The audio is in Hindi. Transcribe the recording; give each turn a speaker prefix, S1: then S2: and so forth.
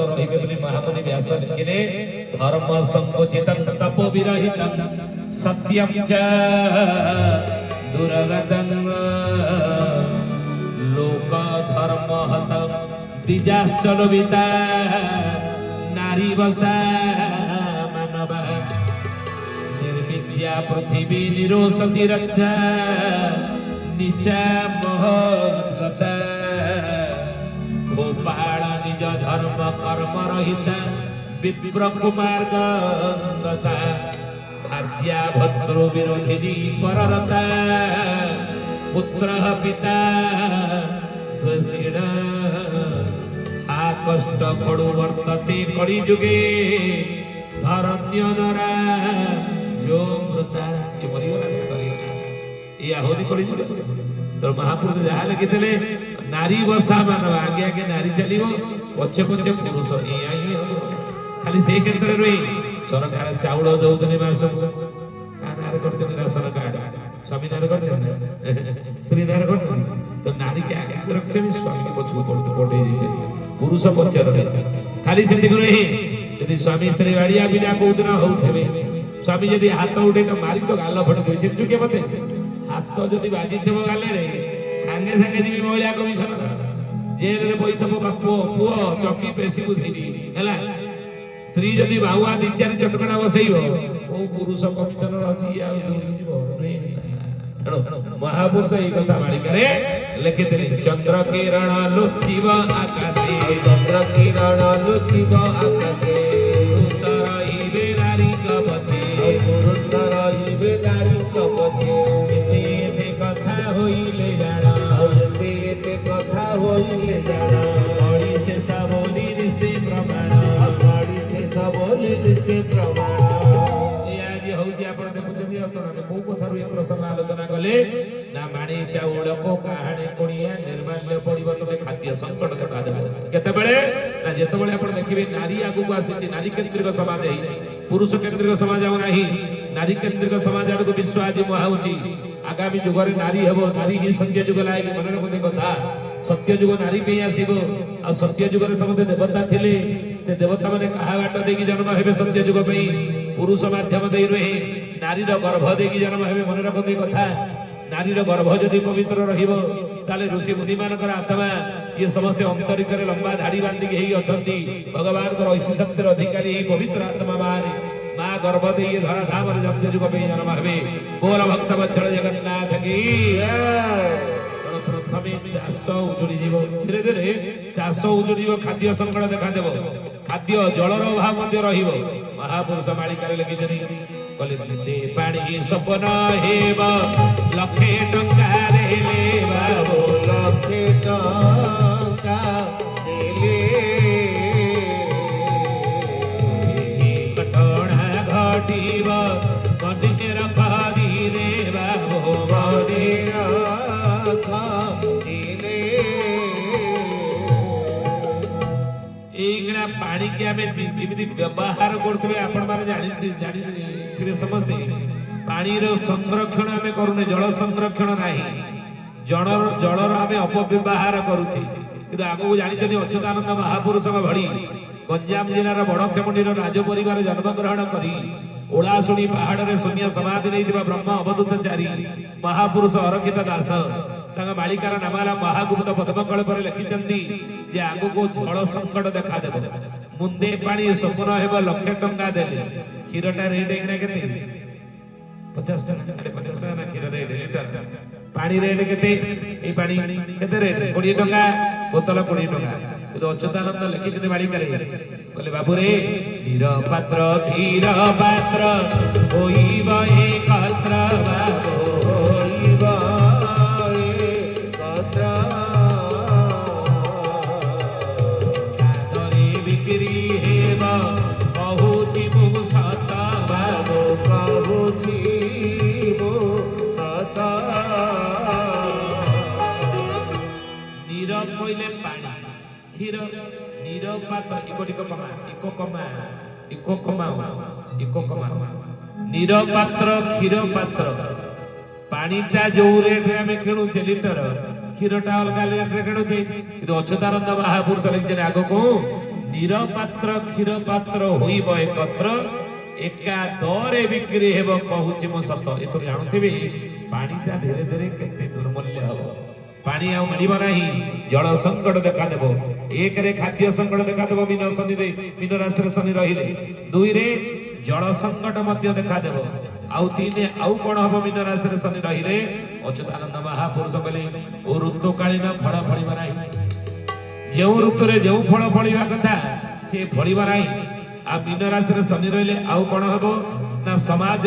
S1: रहिबे बोली महामुनि व्यास लिखिले धर्म संकोचितं तपो विरहितं सत्यं च दुर्गतं लोक धर्म हत द्विजाश्चलोविता नारी वसा मानव निर्विद्या पृथ्वी निरोषति रक्षा नीचा महद्गता गोपाल निज धर्म कर्म रहिता विप्र कुमार गता भार्या भद्रो विरोधिनी पररता पुत्र पिता द्वेषिण आ कष्ट पड़ु वर्तते कलि जुगे धरण्य नरा जो मृता ये मरिगला से करिगला ये आहुति कलि जुगे तो महापुरुष जहा लिखिले नारी बसा मानव आगे आगे नारी चलिबो पछे पछे पुरुष खाली से क्षेत्र रे सरकार चाउल दउतनी मास कानार करछन राशन कार्ड स्वामी नार करछन स्त्री नार करछन तो नारी के आगे रखछन स्वामी पछु पटे जे पुरुष पछे रहे खाली से देखो रे यदि स्वामी स्त्री वाड़िया बिना कोदिन होउथबे स्वामी यदि हाथ उठे तो मारी तो गाल फट दे चिंतु के मते हाथ जदि बाजी थबो गाले रे सांगे सांगे जीवी महिला कमिशन जेल रे बइतब बापो पुओ चौकी पेशी बुझिली हैला स्त्री जदि बाहुआ दी चार चटकणा बसैबो ओ पुरुष कमिशनर अछि आ दूरी जीवो महापुरुष এই কথা বাড়ি করে লিখিতেলে চন্দ্র কিরণ লুচিব আকাশে চন্দ্র কিরণ লুচিব আকাশে পুরুষরাইবে নারী কবচে পুরুষরাইবে নারী কবচে এতে কথা হইলে জানা এতে কথা হইলে জানা বড়ি সে সাবলি দিছে প্রমাণ বড়ি সে সাবলি দিছে প্রমাণ आपण देखुछथि आपण को कथारु ए प्रसंग आलोचना कले ना माणी चाउल को कहाणी कोणिया निर्माल्य पडिबो तमे खाद्य संकट देखा देबो केते बेले ना जेते बेले आपण देखिबे नारी आगु को आसी नारी केंद्रिक समाज है पुरुष केंद्रिक समाज आ नाही नारी केंद्रिक समाज आडको विश्व आज महाउची आगामी जुग रे नारी हेबो नारी ही सत्य जुग लागे मनर कोते कथा सत्य जुग नारी पे आसीबो आ सत्य जुग रे समस्त देवता थिले से देवता माने कहा बाट देकी जन्म हेबे सत्य जुग पे पुरुष माध्यम दे रहे नारी गर्भ देकी जन्म हेबे मन रखते कथा नारी गर्भ जदि पवित्र रहिबो ताले ऋषि मुनि मानकर आत्मा ये समस्त अंतरिक रे लंबा धाड़ी बांधी के ही अछंती भगवान को ऐसी शक्तिर अधिकारी ही पवित्र आत्मा बारे मां गर्भ दे ये धरा धाम रे जन्म जुग पे जन्म हेबे बोल भक्त वत्सल जगन्नाथ की प्रथमे चाष उजुड़ी जीव धीरे धीरे चाष उजुड़ी खाद्य संकट देखा देव खाद्य जलर अभाव मध्य रहिबो महापुरुष मालिकार लिखिछनि कले पानी सपन हेब लक्षे टंका देले बाबू लक्षे टंका देले घटना घटिब मने रखा दिले बाबू मने रखा दिले एगरा पानी के आमे जिमिति व्यवहार करथबे आपण माने जानि समझते पानी रो संरक्षण आमे करूने जल संरक्षण नाही जलर आमे अपव्यवहार करूछि किंतु आगो जानि छथि अच्युतानंद महापुरुष भड़ी गंजाम जिल्लार बड़खेमुंडीर राज परिवार जन्म ग्रहण करी ओलासुणी पहाड़ रे शून्य समाधि नैथिबा ब्रह्म अवधूतचारी महापुरुष अरखित दास तांगा मालिकार नामाला महागुप्त पद्मकल पर लिखिचंती जे आगो को जल संकट देखा देबो मुंदे पानी सपन हेबो लक्ष टंका देले खीरटा रेट एकना केते 50 टका ना खीर रेट लीटर पानी रेट केते ए पानी केते रेट 20 टका बोतल 20 टका तो अच्युतानंद लिखिचंती मालिकार कहले बाबू रे नीर पात्र खीर पात्र होइबा एकत्र बाबू होइबा कहले पानी क्षीर नीर पात्र नीर पात्र क्षीर पात्र पानीटा जो रेट रे हमें किणुचे लीटर क्षीरटा अलग रेट रे किणुचे किंतु अच्युतानंद महापुरुष लिखिछन आगो को ନିରପାତ୍ର କ୍ଷୀର ପାତ୍ର ହୋଇବ ଏକତ୍ର ଏକା ଦରେ ବିକ୍ରି ହେବ କହୁଛି ମୁଁ ସତ। ଏଥର ଜାଣୁଥିବେ ପାଣିଟା ଧୀରେ ଧୀରେ କେତେ ଦୁର୍ମୂଲ୍ୟ ହବ। ପାଣି ଆଉ ମିଳିବ ନାହିଁ, ଜଳ ସଂକଟ ଦେଖାଦେବ। ଏକରେ ଖାଦ୍ୟ ସଂକଟ ଦେଖାଦେବ ମୀନ ରାଶିରେ ଶନି ରହିଲେ। ଦୁଇରେ ଜଳ ସଂକଟ ମଧ୍ୟ ଦେଖାଦେବ। ଆଉ ତିନି ଆଉ କଣ ହବ ମୀନ ରାଶିରେ ଶନି ରହିଲେ? ଅଚ୍ୟୁତାନନ୍ଦ ମହାପୁରୁଷ କହିଲେ ଓ ଋତୁକାଳୀନ ଫଳ ଫଳିବ ନାହିଁ। ଯେଉଁ ଋତୁରେ ଯେଉଁ ଫଳ ଫଳିବା କଥା ସେ ଫଳିବ ନାହିଁ। ଆଉ ମୀନ ରାଶିରେ ଶନି ରହିଲେ ଆଉ କଣ ହବ ନା ସମାଜ